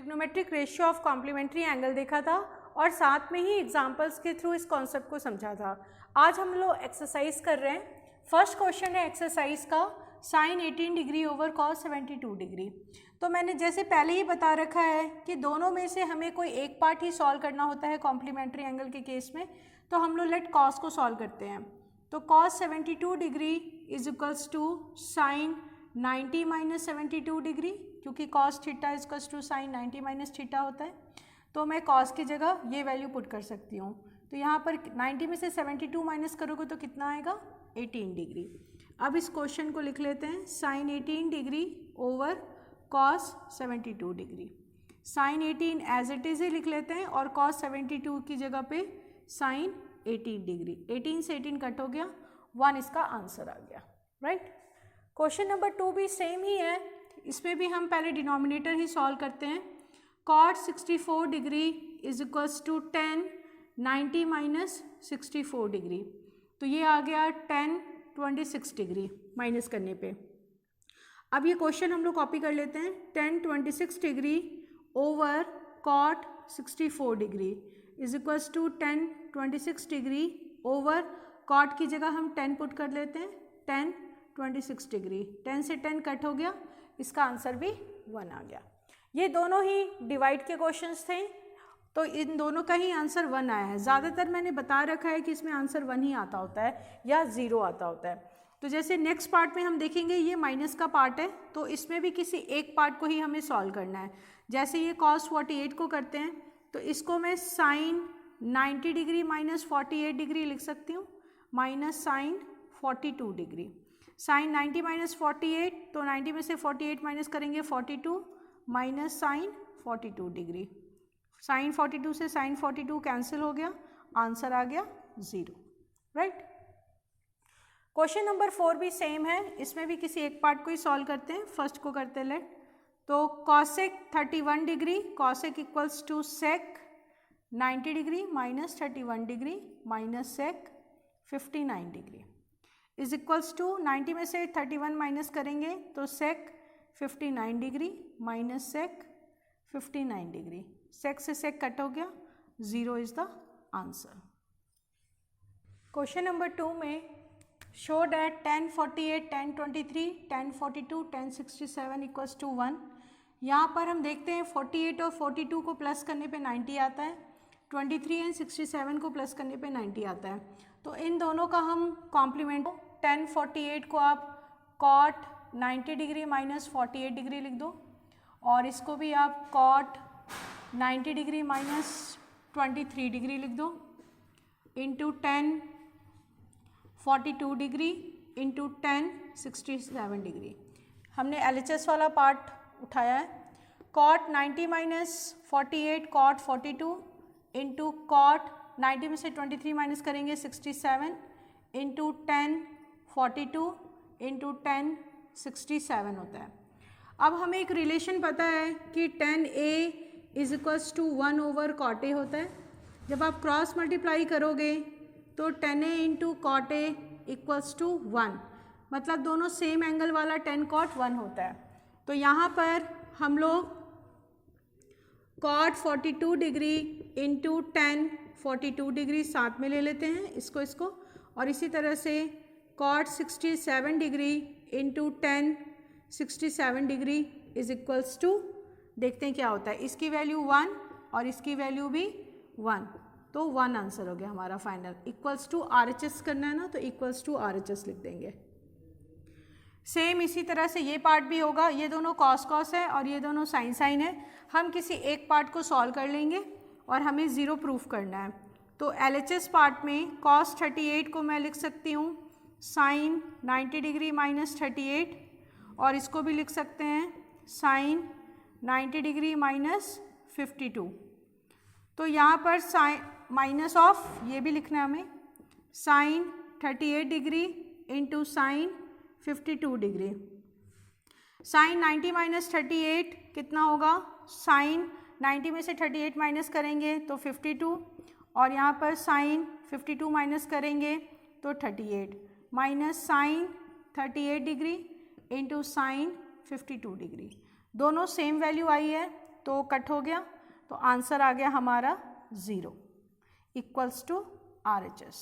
Trigonometric ratio of complementary angle देखा था और साथ में ही एग्जांपल्स के थ्रू इस कॉन्सेप्ट को समझा था। आज हम लोग एक्सरसाइज कर रहे हैं। फर्स्ट क्वेश्चन है एक्सरसाइज का, sine 18 degree over cos 72 degree. तो मैंने जैसे पहले ही बता रखा है कि दोनों में से हमें कोई एक पार्ट ही सॉल्व करना होता है कॉम्प्लीमेंट्री एंगल के केस में। तो हम लोग लेट कॉस को सॉल्व करते हैं। तो cos 72 degree is equals to sine 90 minus 72 degree, क्योंकि cos theta equals to sine 90 minus theta होता है। तो मैं कॉस की जगह ये वैल्यू पुट कर सकती हूँ। तो यहाँ पर 90 में से 72 माइनस करोगे तो कितना आएगा, 18 डिग्री। अब इस क्वेश्चन को लिख लेते हैं, sine 18 degree over cos 72 degree. Sine 18 as it is ही लिख लेते हैं और कॉस 72 की जगह पे साइन 18 डिग्री। 18 से 18 कट हो गया, 1 इसका आंसर आ गया, राइट। क्वेश्चन नंबर 2 भी सेम ही है, इसमें भी हम पहले डिनोमिनेटर ही सॉल्व करते हैं। Cot 64 degree is equals to 10 90 minus 64 degree. तो ये आ गया 10 26 डिग्री माइनस करने पे। अब ये क्वेश्चन हम लोग कॉपी कर लेते हैं। 10 26 degree over cot 64 degree is equals to 10 26 degree over cot की जगह हम 10 पुट कर लेते हैं, 10 26 डिग्री। 10 से 10 कट हो गया, इसका आंसर भी 1 आ गया। ये दोनों ही डिवाइड के क्वेश्चंस थे, तो इन दोनों का ही आंसर 1 आया है। ज़्यादातर मैंने बता रखा है कि इसमें आंसर 1 ही आता होता है या 0 आता होता है। तो जैसे नेक्स्ट पार्ट में हम देखेंगे, ये माइनस का पार्ट है, तो इसमें भी किसी एक पार्ट को ही हमें सॉल्व करना है। जैसे ये cos 48 को करते हैं, तो इसको मैं साइन 90 डिग्री माइनस 48 डिग्री लिख सकती हूँ, minus sine 42 degree. Sine 90 minus 48, तो 90 में से 48 माइनस करेंगे 42 माइनस साइन 42 डिग्री। साइन 42 से साइन 42 कैंसिल हो गया, आंसर आ गया 0, राइट। क्वेश्चन नंबर 4 भी सेम है, इसमें भी किसी एक पार्ट को ही सॉल्व करते हैं। फर्स्ट को करते हैं लेट। तो cosec 31 degree, cosec equals to sec 90 degree minus 31 degree minus sec 59 degree is equals to 90 में से 31 माइनस करेंगे तो sec 59 degree minus sec 59 degree. Sec से सेक कट हो गया, 0 is the answer. Question number 2 में शो डैट 10 48 10 23 10 42 10 67 इक्वल्स टू 1। यहाँ पर हम देखते हैं 48 और 42 को प्लस करने पे 90 आता है, 23 एंड 67 को प्लस करने पे 90 आता है। तो इन दोनों का हम कॉम्प्लीमेंट, 10 48 को आप कॉट 90 डिग्री माइनस 48 डिग्री लिख दो, और इसको भी आप कॉट 90 डिग्री माइनस 23 डिग्री लिख दो, इंटू 10 42 डिग्री इंटू 10 67 डिग्री। हमने LHS वाला पार्ट उठाया है। Cot 90 minus 48 cot 42 into cot 90 में से 23 माइनस करेंगे 67 इंटू 10 42 इंटू 10 67 होता है। अब हमें एक रिलेशन पता है कि 10A is equals to 1 over cot a होता है। जब आप क्रॉस मल्टीप्लाई करोगे तो 10A into cot a equals to 1, मतलब दोनों सेम एंगल वाला 10 कॉट 1 होता है। तो यहाँ पर हम लोग कॉट 42 डिग्री इंटू 10 42 डिग्री साथ में ले लेते हैं इसको, और इसी तरह से cot 67 degree into 10 67 degree is equals to, देखते हैं क्या होता है, इसकी वैल्यू 1 और इसकी वैल्यू भी 1, तो 1 आंसर हो गया हमारा फाइनल। इक्वल्स टू RHS करना है ना, तो इक्वल्स टू RHS लिख देंगे। सेम इसी तरह से ये पार्ट भी होगा, ये दोनों कॉस कॉस है और ये दोनों साइन साइन है। हम किसी एक पार्ट को सॉल्व कर लेंगे और हमें 0 प्रूफ करना है। तो LHS पार्ट में कॉस 38 को मैं लिख सकती हूँ साइन 90 डिग्री माइनस 38, और इसको भी लिख सकते हैं साइन 90 डिग्री माइनस 52। तो यहाँ पर साइन माइनस ऑफ ये भी लिखना है हमें, sine 38 degree into sine 52 degree. Sine 90 minus 38 कितना होगा, साइन 90 में से 38 माइनस करेंगे तो 52, और यहाँ पर साइन 52 माइनस करेंगे तो 38, minus sine 38 degree into sine 52 degree. दोनों सेम वैल्यू आई है, तो कट हो गया, तो आंसर आ गया हमारा 0 इक्वल्स टू RHS।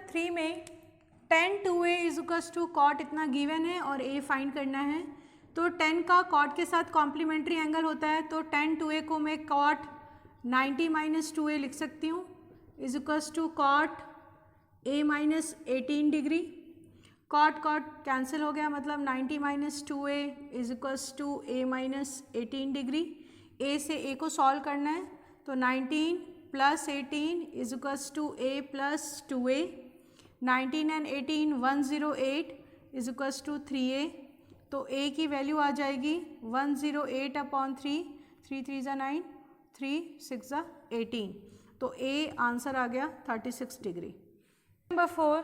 3 में tan 2a is equals to cot इतना गिवन है और a फाइंड करना है। तो tan का कॉट के साथ कॉम्प्लीमेंट्री एंगल होता है, तो tan 2a को मैं कॉट 90 माइनस 2a लिख सकती हूँ is equals to cot a minus 18 degree. Cot cot cancel हो गया, मतलब 90 minus 2a is equals to a minus 18 degree. a से a को सॉल्व करना है, तो 19 plus 18 is equals to a plus 2a। 19 and 18 108 is equals to 3a, तो a की वैल्यू आ जाएगी 108 अपॉन 3, 3 3 ज़ा 9, 3 6 ज़ा 18, तो a आंसर आ गया 36 degree. Number 4,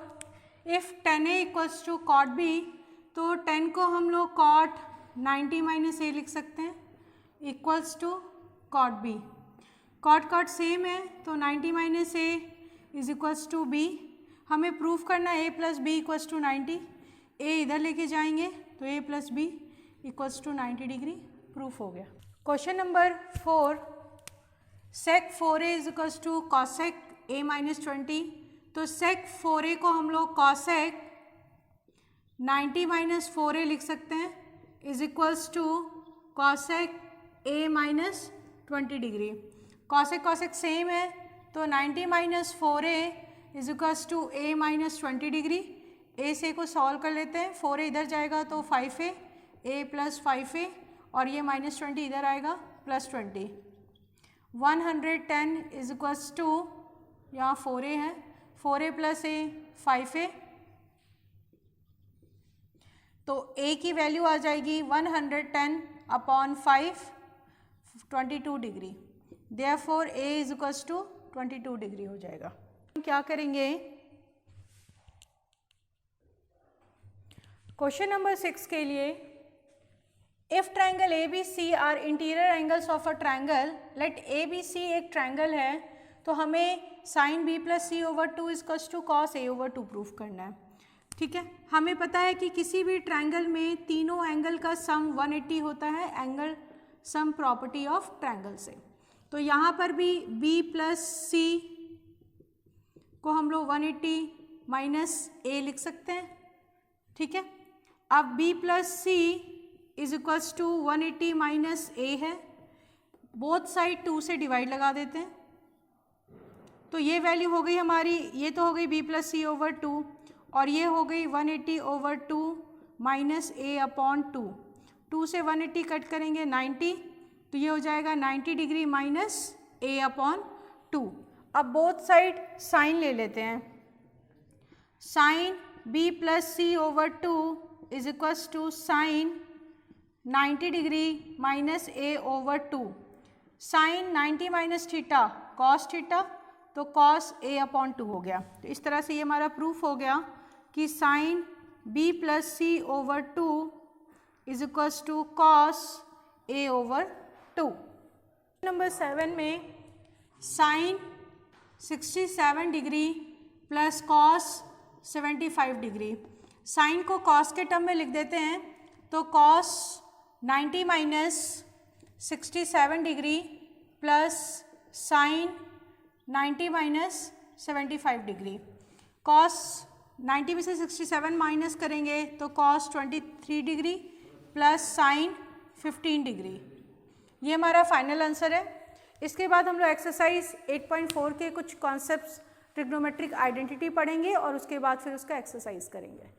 if tan a equals to cot b, तो tan को हम लोग कॉट 90 माइनस a लिख सकते हैं equals to cot b। Cot cot same है, तो 90 minus a is equals to b। हमें प्रूफ करना है a plus b equals to 90, a इधर लेके जाएंगे तो a plus b equals to 90 degree, proof हो गया। Question number 4, sec 4a is equals to cosec a minus 20, तो sec 4a को हम लोग cosec 90 माइनस 4a लिख सकते हैं is equals to cosec a minus 20 degree. cosec cosec same है, तो 90 minus 4a is equals to a minus 20 degree. a से को सॉल्व कर लेते हैं, 4a इधर जाएगा तो 5a, a प्लस 5a और ये माइनस 20 इधर आएगा प्लस 20। 110 इज इक्वल्स टू, यहाँ 4a है, 4a प्लस a 5a, तो a की वैल्यू आ जाएगी 110 upon 5 22 degree. Therefore a is equals to 22 degree हो जाएगा। क्या करेंगे, क्वेश्चन नंबर 6 के लिए, if triangle ABC are interior angles of a triangle, let ABC एक ट्रायंगल है, तो हमें sine B plus C over 2 is to cos A over 2 proof करना है। ठीक है, हमें पता है कि किसी भी ट्रायंगल में तीनों एंगल का सम 180 होता है, angle sum property of triangle से। तो यहाँ पर भी B प्लस सी को हम लोग 180 माइनस A लिख सकते हैं। ठीक है, अब B plus C is equals to 180 minus A है, बोथ साइड 2 से डिवाइड लगा देते हैं, तो ये वैल्यू हो गई हमारी, ये तो हो गई B प्लस सी ओवर 2 और ये हो गई 180 ओवर 2 माइनस A अपॉन 2। 2 से 180 कट करेंगे 90, तो ये हो जाएगा 90 डिग्री माइनस A अपॉन 2। अब बोथ साइड साइन ले लेते हैं, sine B plus C over 2 is equals to sine 90 degree minus A over 2। Sine 90 minus theta cos theta, तो कॉस A अपॉन 2 हो गया। तो इस तरह से ये हमारा प्रूफ हो गया कि sine B plus C over 2 is equals to cos A over 2। Number 7 में sine 67 degree plus cos 75 degree, sine को कॉस के टर्म में लिख देते हैं, तो cos 90 minus 67 degree plus sine 90 minus 75 degree. Cos 90 में से 67 माइनस करेंगे तो cos 23 degree plus sine 15 degree. ये हमारा फाइनल आंसर है। इसके बाद हम लोग एक्सरसाइज 8.4 के कुछ कॉन्सेप्ट्स ट्रिग्नोमेट्रिक आइडेंटिटी पढ़ेंगे और उसके बाद फिर उसका एक्सरसाइज करेंगे।